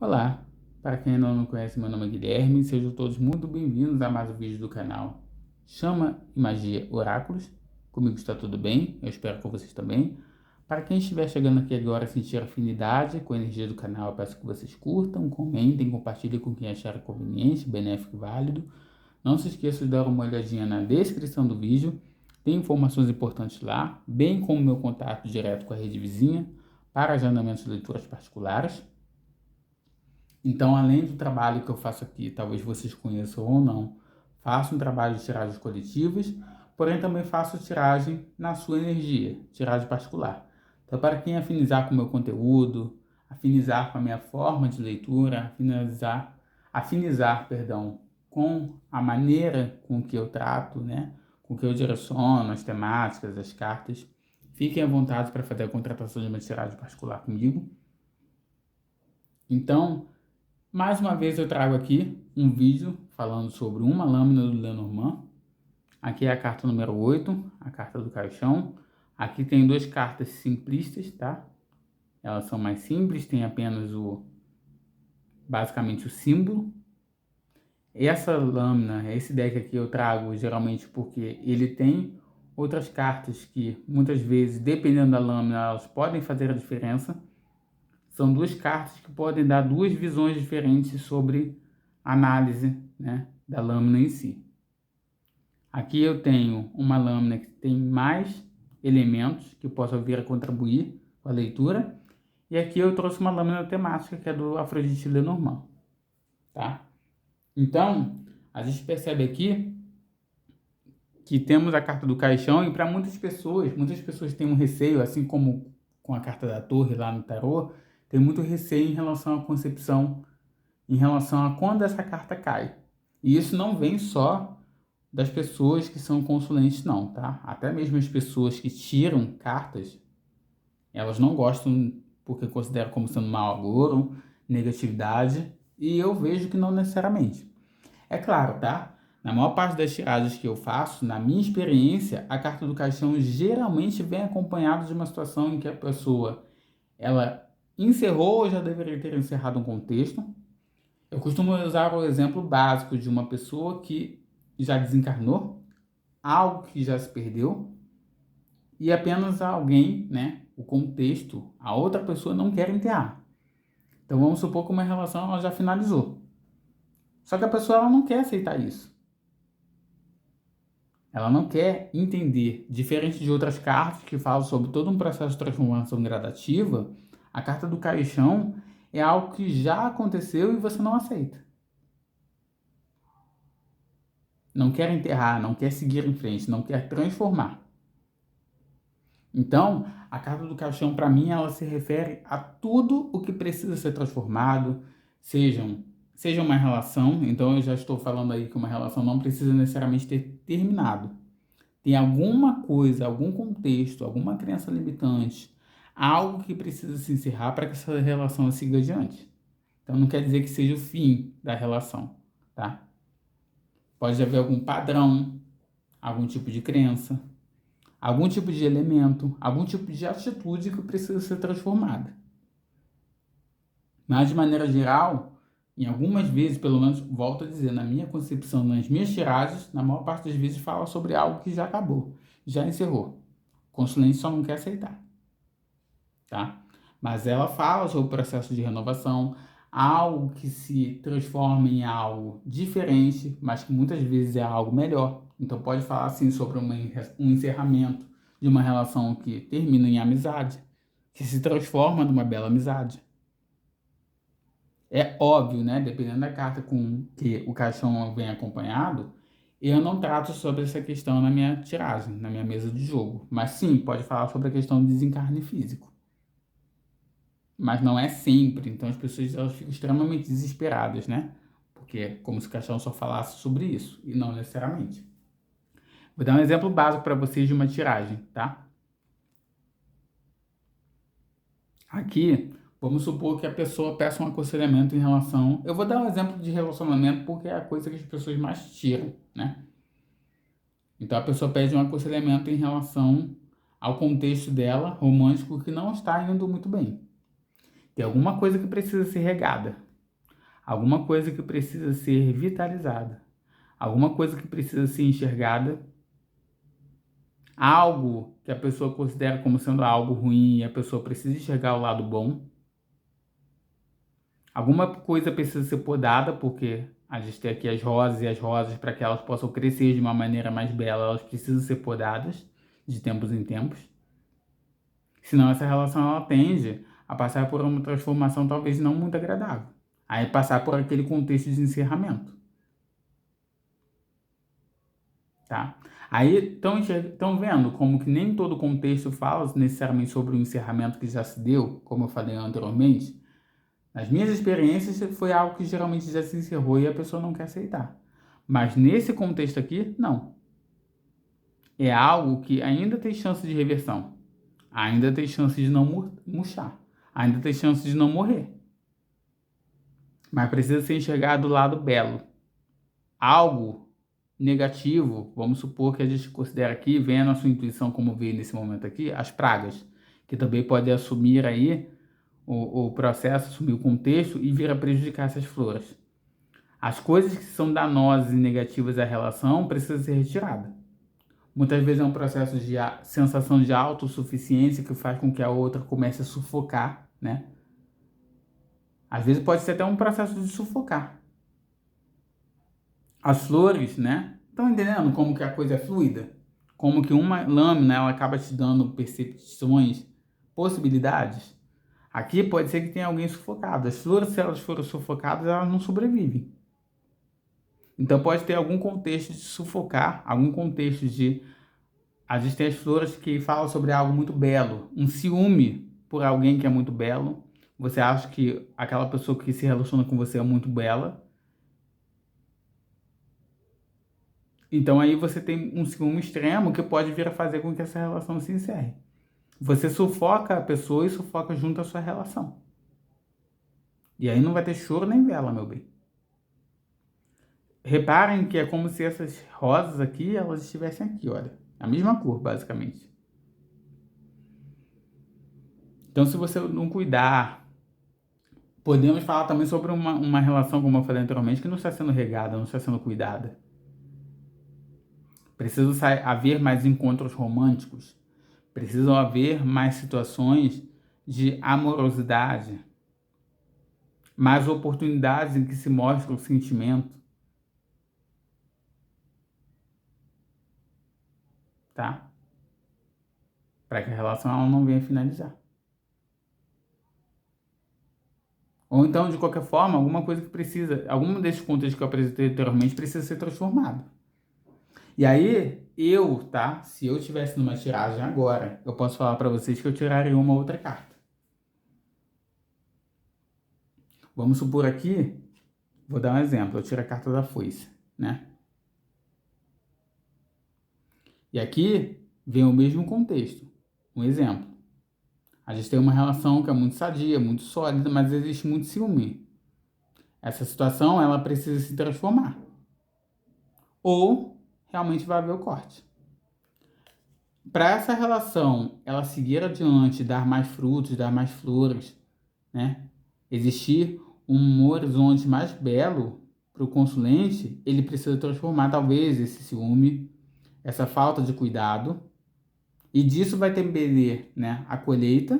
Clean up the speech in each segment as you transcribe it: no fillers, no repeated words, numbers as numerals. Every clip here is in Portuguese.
Olá, para quem ainda não me conhece, meu nome é Guilherme, sejam todos muito bem-vindos a mais um vídeo do canal Chama e Magia Oráculos. Comigo está tudo bem, eu espero que com vocês também. Para quem estiver chegando aqui agora e sentir afinidade com a energia do canal, eu peço que vocês curtam, comentem, compartilhem com quem achar conveniente, benéfico e válido. Não se esqueça de dar uma olhadinha na descrição do vídeo, tem informações importantes lá, bem como meu contato direto com a rede vizinha para agendamentos de leituras particulares. Então, além do trabalho que eu faço aqui, talvez vocês conheçam ou não, faço um trabalho de tiragens coletivas, porém também faço tiragem na sua energia, tiragem particular. Então, para quem afinizar com o meu conteúdo, afinizar com a minha forma de leitura, afinizar, com a maneira com que eu trato, né, com que eu direciono as temáticas, as cartas, fiquem à vontade para fazer a contratação de uma tiragem particular comigo. Então, mais uma vez eu trago aqui um vídeo falando sobre uma lâmina do Lenormand. Aqui é a carta número 8, a carta do caixão. Aqui tem duas cartas simplistas, tá? Elas são mais simples, tem apenas basicamente o símbolo. Essa lâmina, esse deck aqui eu trago geralmente porque ele tem outras cartas que muitas vezes, dependendo da lâmina, elas podem fazer a diferença. São duas cartas que podem dar duas visões diferentes sobre a análise, né, da lâmina em si. Aqui eu tenho uma lâmina que tem mais elementos que possam vir a contribuir com a leitura. E aqui eu trouxe uma lâmina temática que é do Afrodite Lenormand, tá? Então, a gente percebe aqui que temos a carta do caixão e para muitas pessoas têm um receio, assim como com a carta da torre lá no tarô, tem muito receio em relação à concepção, em relação a quando essa carta cai. E isso não vem só das pessoas que são consulentes, não, tá? Até mesmo as pessoas que tiram cartas, elas não gostam porque consideram como sendo mau agouro, negatividade, e eu vejo que não necessariamente. É claro, tá? Na maior parte das tiragens que eu faço, na minha experiência, a carta do caixão geralmente vem acompanhada de uma situação em que a pessoa, ela encerrou ou já deveria ter encerrado um contexto. Eu costumo usar o exemplo básico de uma pessoa que já desencarnou, algo que já se perdeu, e apenas alguém, né, o contexto, a outra pessoa não quer enterrar. Então vamos supor que uma relação ela já finalizou. Só que a pessoa ela não quer aceitar isso. Ela não quer entender, diferente de outras cartas que falam sobre todo um processo de transformação gradativa, a carta do caixão é algo que já aconteceu e você não aceita. Não quer enterrar, não quer seguir em frente, não quer transformar. Então, a carta do caixão, para mim, ela se refere a tudo o que precisa ser transformado, seja uma relação, então eu já estou falando aí que uma relação não precisa necessariamente ter terminado. Tem alguma coisa, algum contexto, alguma crença limitante, algo que precisa se encerrar para que essa relação siga adiante. Então não quer dizer que seja o fim da relação, tá? Pode haver algum padrão, algum tipo de crença, algum tipo de elemento, algum tipo de atitude que precisa ser transformada. Mas de maneira geral, em algumas vezes, pelo menos, volto a dizer, na minha concepção, nas minhas tiragens, na maior parte das vezes fala sobre algo que já acabou, já encerrou. O consulente só não quer aceitar, tá? Mas ela fala sobre o processo de renovação, algo que se transforma em algo diferente, mas que muitas vezes é algo melhor. Então pode falar assim sobre um encerramento de uma relação que termina em amizade, que se transforma numa bela amizade. É óbvio, né? Dependendo da carta com que o caixão vem acompanhado, eu não trato sobre essa questão na minha tiragem, na minha mesa de jogo. Mas sim, pode falar sobre a questão do desencarne físico. Mas não é sempre, então as pessoas elas ficam extremamente desesperadas, né? Porque é como se o caixão só falasse sobre isso, e não necessariamente. Vou dar um exemplo básico para vocês de uma tiragem, tá? Aqui, vamos supor que a pessoa peça um aconselhamento em relação... Eu vou dar um exemplo de relacionamento porque é a coisa que as pessoas mais tiram, né? Então a pessoa pede um aconselhamento em relação ao contexto dela, romântico, que não está indo muito bem. Tem alguma coisa que precisa ser regada. alguma coisa que precisa ser vitalizada, alguma coisa que precisa ser enxergada, algo que a pessoa considera como sendo algo ruim e a pessoa precisa enxergar o lado bom. Alguma coisa precisa ser podada, porque a gente tem aqui as rosas, e as rosas, para que elas possam crescer de uma maneira mais bela, elas precisam ser podadas de tempos em tempos. Senão essa relação ela tende a passar por uma transformação talvez não muito agradável. Aí passar por aquele contexto de encerramento. Tá? Aí estão vendo como que nem todo contexto fala necessariamente sobre o encerramento que já se deu, como eu falei anteriormente. Nas minhas experiências foi algo que geralmente já se encerrou e a pessoa não quer aceitar. Mas nesse contexto aqui, não. É algo que ainda tem chance de reversão. Ainda tem chance de não murchar. Ainda tem chance de não morrer. Mas precisa ser enxergado do lado belo. Algo negativo, vamos supor que a gente considera aqui, vendo a sua intuição como veio nesse momento aqui, as pragas, que também pode assumir aí o processo, assumir o contexto e vir a prejudicar essas flores. As coisas que são danosas e negativas à relação precisam ser retiradas. Muitas vezes é um processo de sensação de autossuficiência que faz com que a outra comece a sufocar, né? Às vezes pode ser até um processo de sufocar. As flores, né? Estão entendendo como que a coisa é fluida? Como que uma lâmina ela acaba te dando percepções, possibilidades. Aqui pode ser que tenha alguém sufocado. As flores, se elas forem sufocadas, elas não sobrevivem. Então pode ter algum contexto de sufocar, algum contexto de... A gente tem as flores que falam sobre algo muito belo, um ciúme por alguém que é muito belo. Você acha que aquela pessoa que se relaciona com você é muito bela. Então aí você tem um ciúme extremo que pode vir a fazer com que essa relação se encerre. Você sufoca a pessoa e sufoca junto a sua relação. E aí não vai ter choro nem vela, meu bem. Reparem que é como se essas rosas aqui, elas estivessem aqui, olha. A mesma cor, basicamente. Então, se você não cuidar, podemos falar também sobre uma relação, como eu falei anteriormente, que não está sendo regada, não está sendo cuidada. Precisa haver mais encontros românticos. Precisam haver mais situações de amorosidade. Mais oportunidades em que se mostra o sentimento. Tá? Para que a relação ela não venha finalizar. Ou então, de qualquer forma, alguma coisa que precisa, algum desses contextos que eu apresentei anteriormente precisa ser transformado. E aí, tá? Se eu estivesse numa tiragem agora, eu posso falar para vocês que eu tiraria uma outra carta. Vamos supor aqui, vou dar um exemplo, eu tiro a carta da foice, né? E aqui vem o mesmo contexto. Um exemplo. A gente tem uma relação que é muito sadia, muito sólida, mas existe muito ciúme. Essa situação, ela precisa se transformar. Ou realmente vai haver o corte. Para essa relação, ela seguir adiante, dar mais frutos, dar mais flores, né? Existir um horizonte mais belo para o consulente, ele precisa transformar talvez esse ciúme, essa falta de cuidado, e disso vai depender, né, a colheita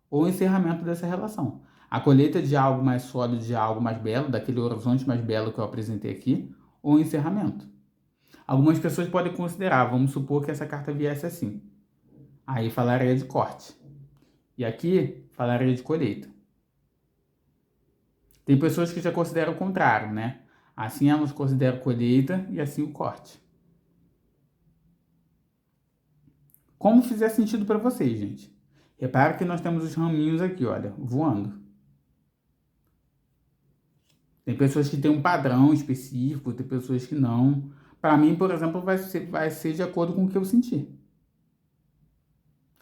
ou o encerramento dessa relação. A colheita de algo mais sólido, de algo mais belo, daquele horizonte mais belo que eu apresentei aqui, ou o encerramento. Algumas pessoas podem considerar, vamos supor que essa carta viesse assim. Aí falaria de corte. E aqui falaria de colheita. Tem pessoas que já consideram o contrário, né? Assim elas consideram colheita e assim o corte. Como fizer sentido para vocês, gente. Repara que nós temos os raminhos aqui, olha, voando. Tem pessoas que têm um padrão específico, tem pessoas que não. Para mim, por exemplo, vai ser de acordo com o que eu senti.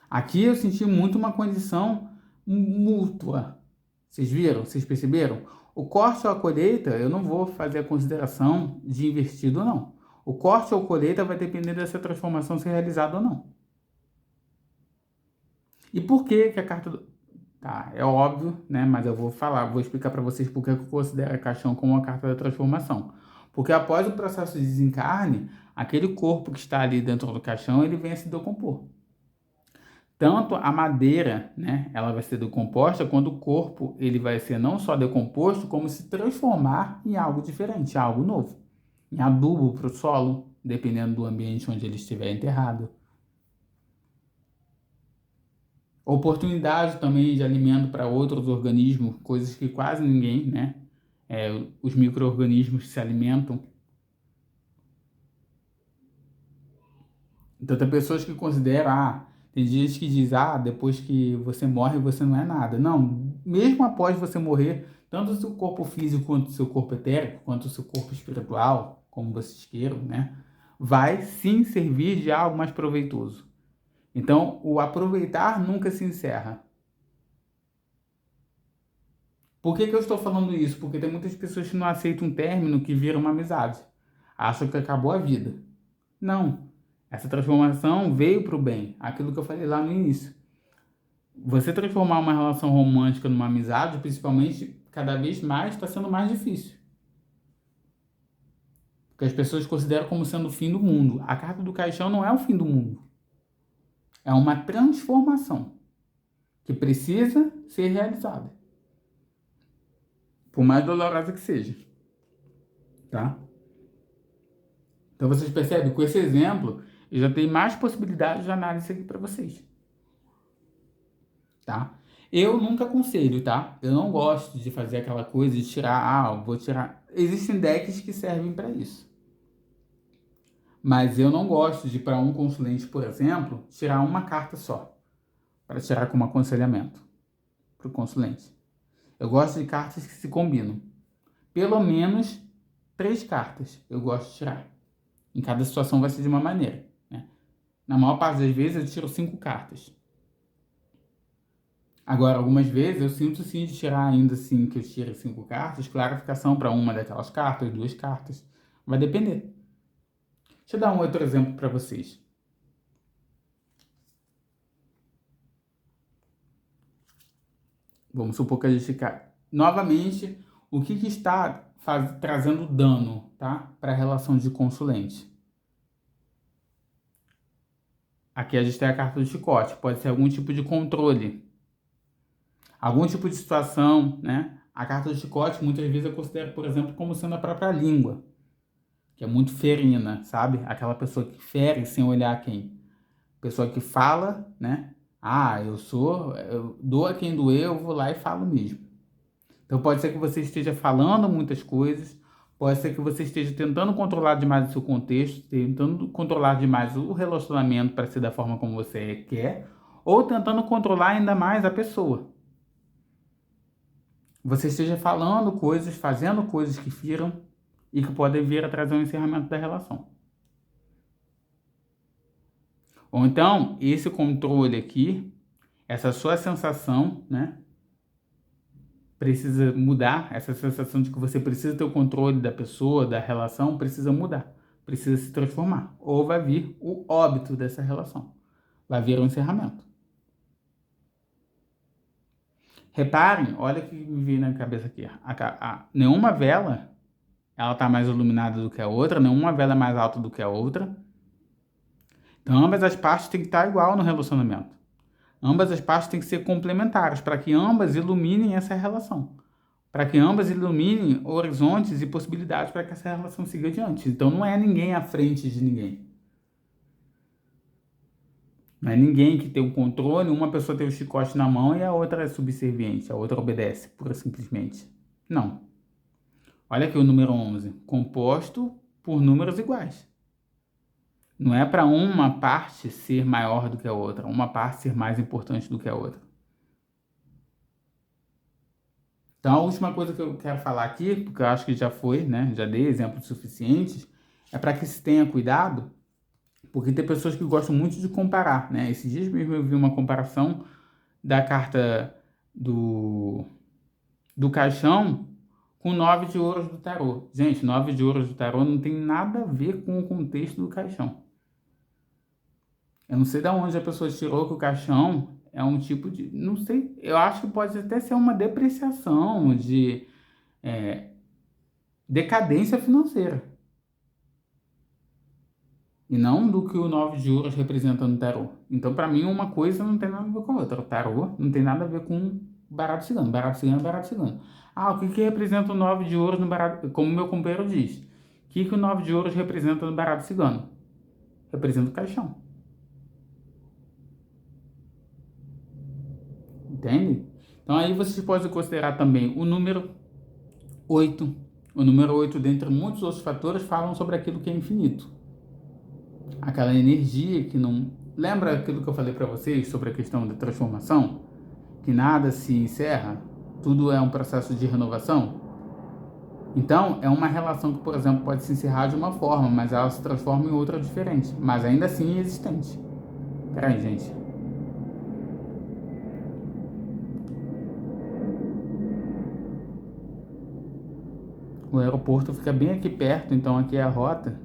Aqui eu senti muito uma condição mútua. Vocês viram? Vocês perceberam? O corte ou a colheita, eu não vou fazer a consideração de invertido, não. O corte ou colheita vai depender dessa transformação ser realizada ou não. E por que a carta tá? É óbvio, né? Mas eu vou explicar para vocês por que eu considero a caixão como uma carta da transformação. Porque após o processo de desencarne, aquele corpo que está ali dentro do caixão, ele vem a se decompor. Tanto a madeira, né, ela vai ser decomposta, quando o corpo ele vai ser não só decomposto, como se transformar em algo diferente, algo novo, em adubo para o solo, dependendo do ambiente onde ele estiver enterrado. Oportunidade também de alimento para outros organismos, coisas que quase ninguém, né, os micro-organismos se alimentam. Então tem pessoas que consideram, tem gente que diz, depois que você morre, você não é nada. Não, mesmo após você morrer, tanto o seu corpo físico quanto o seu corpo etérico, quanto o seu corpo espiritual, como vocês queiram, né? Vai sim servir de algo mais proveitoso. Então, o aproveitar nunca se encerra. Por que eu estou falando isso? Porque tem muitas pessoas que não aceitam um término que vira uma amizade. Acham que acabou a vida. Não. Essa transformação veio para o bem. Aquilo que eu falei lá no início. Você transformar uma relação romântica numa amizade, principalmente, cada vez mais está sendo mais difícil. Porque as pessoas consideram como sendo o fim do mundo. A carta do caixão não é o fim do mundo. É uma transformação que precisa ser realizada. Por mais dolorosa que seja. Tá? Então vocês percebem que com esse exemplo, eu já tenho mais possibilidades de análise aqui para vocês. Tá? Eu nunca aconselho, tá? Eu não gosto de fazer aquela coisa de tirar, vou tirar. Existem decks que servem para isso. Mas eu não gosto de, para um consulente, por exemplo, tirar uma carta só. Para tirar como aconselhamento para o consulente. Eu gosto de cartas que se combinam. Pelo menos 3 cartas eu gosto de tirar. Em cada situação vai ser de uma maneira, né? Na maior parte das vezes eu tiro 5 cartas. Agora, algumas vezes eu sinto sim de tirar ainda assim que eu tire 5 cartas, clarificação para uma daquelas cartas, 2 cartas. Vai depender. Deixa eu dar um outro exemplo para vocês. Vamos supor que a gente novamente, o que está trazendo dano, tá? Para a relação de consulente. Aqui a gente tem a carta do chicote, pode ser algum tipo de controle. Algum tipo de situação, né? A carta do chicote muitas vezes eu considero, por exemplo, como sendo a própria língua, que é muito ferina, sabe? Aquela pessoa que fere sem olhar quem. Pessoa que fala, né? Eu dou a quem doer, eu vou lá e falo mesmo. Então pode ser que você esteja falando muitas coisas, pode ser que você esteja tentando controlar demais o seu contexto, tentando controlar demais o relacionamento para ser da forma como você quer, ou tentando controlar ainda mais a pessoa. Você esteja falando coisas, fazendo coisas que firam e que podem vir a trazer um encerramento da relação. Ou então, esse controle aqui, essa sua sensação, né? Precisa mudar, essa sensação de que você precisa ter o controle da pessoa, da relação, precisa mudar, precisa se transformar. Ou vai vir o óbito dessa relação, vai vir um encerramento. Reparem, olha o que me veio na cabeça aqui. Nenhuma vela, ela está mais iluminada do que a outra, nenhuma vela é mais alta do que a outra. Então, ambas as partes têm que estar igual no relacionamento. Ambas as partes têm que ser complementares, para que ambas iluminem essa relação. Para que ambas iluminem horizontes e possibilidades para que essa relação siga adiante. Então não é ninguém à frente de ninguém. Não é ninguém que tem o controle, uma pessoa tem o chicote na mão e a outra é subserviente, a outra obedece, pura e simplesmente. Não. Olha aqui o número 11, composto por números iguais. Não é para uma parte ser maior do que a outra, uma parte ser mais importante do que a outra. Então, a última coisa que eu quero falar aqui, porque eu acho que já foi, né? Já dei exemplos suficientes, é para que se tenha cuidado, porque tem pessoas que gostam muito de comparar, né? Esses dias mesmo eu vi uma comparação da carta do caixão com 9 de ouros do tarô. Gente, 9 de ouros do tarô não tem nada a ver com o contexto do caixão. Eu não sei de onde a pessoa tirou que o caixão É um tipo de, não sei, eu acho que pode até ser uma depreciação de decadência financeira. E não do que o 9 de ouros representa no tarô. Então, para mim, uma coisa não tem nada a ver com a outra. O tarô não tem nada a ver com baralho cigano. Baralho cigano é baralho cigano. Ah, o que que representa o 9 de ouros no baralho... Como meu companheiro diz. O que que o 9 de ouros representa no baralho cigano? Representa o caixão. Entende? Então, aí vocês podem considerar também o número 8. O número 8, dentre muitos outros fatores, falam sobre aquilo que é infinito. Aquela energia que não... Lembra aquilo que eu falei para vocês sobre a questão da transformação? Que nada se encerra, tudo é um processo de renovação. Então, é uma relação que, por exemplo, pode se encerrar de uma forma, mas ela se transforma em outra diferente, mas ainda assim existente. Peraí, gente. O aeroporto fica bem aqui perto, então aqui é a rota.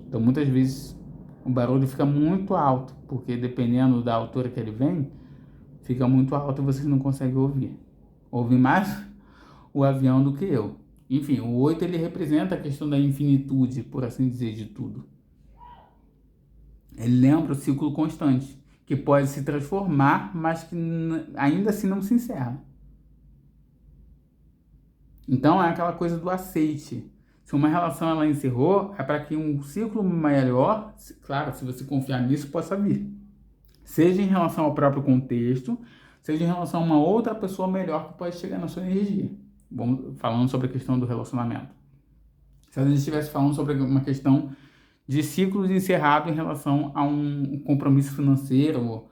Então, muitas vezes o barulho fica muito alto, porque dependendo da altura que ele vem, fica muito alto e vocês não conseguem ouvir. Ouvem mais o avião do que eu. Enfim, o 8 ele representa a questão da infinitude, por assim dizer, de tudo. Ele lembra o ciclo constante, que pode se transformar, mas que ainda assim não se encerra. Então é aquela coisa do aceite. Se uma relação ela encerrou, é para que um ciclo maior, claro, se você confiar nisso, possa vir. Seja em relação ao próprio contexto, seja em relação a uma outra pessoa melhor que pode chegar na sua energia. Vamos falando sobre a questão do relacionamento. Se a gente estivesse falando sobre uma questão de ciclos encerrados em relação a um compromisso financeiro,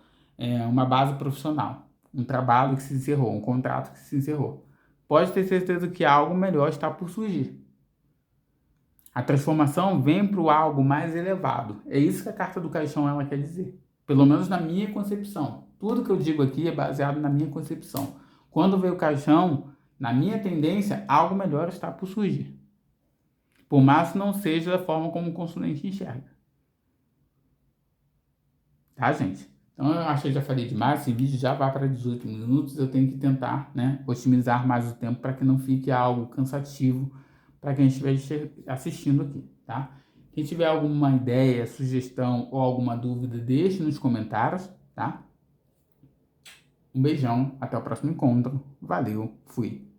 uma base profissional, um trabalho que se encerrou, um contrato que se encerrou. Pode ter certeza que algo melhor está por surgir. A transformação vem para o algo mais elevado. É isso que a carta do caixão ela quer dizer. Pelo menos na minha concepção. Tudo que eu digo aqui é baseado na minha concepção. Quando veio o caixão, na minha tendência, algo melhor está por surgir. Por mais que não seja da forma como o consulente enxerga. Tá, gente? Então eu acho que eu já falei demais. Esse vídeo já vai para 18 minutos. Eu tenho que tentar, né, otimizar mais o tempo para que não fique algo cansativo para quem estiver assistindo aqui, tá? Quem tiver alguma ideia, sugestão ou alguma dúvida, deixe nos comentários, tá? Um beijão, até o próximo encontro. Valeu, fui!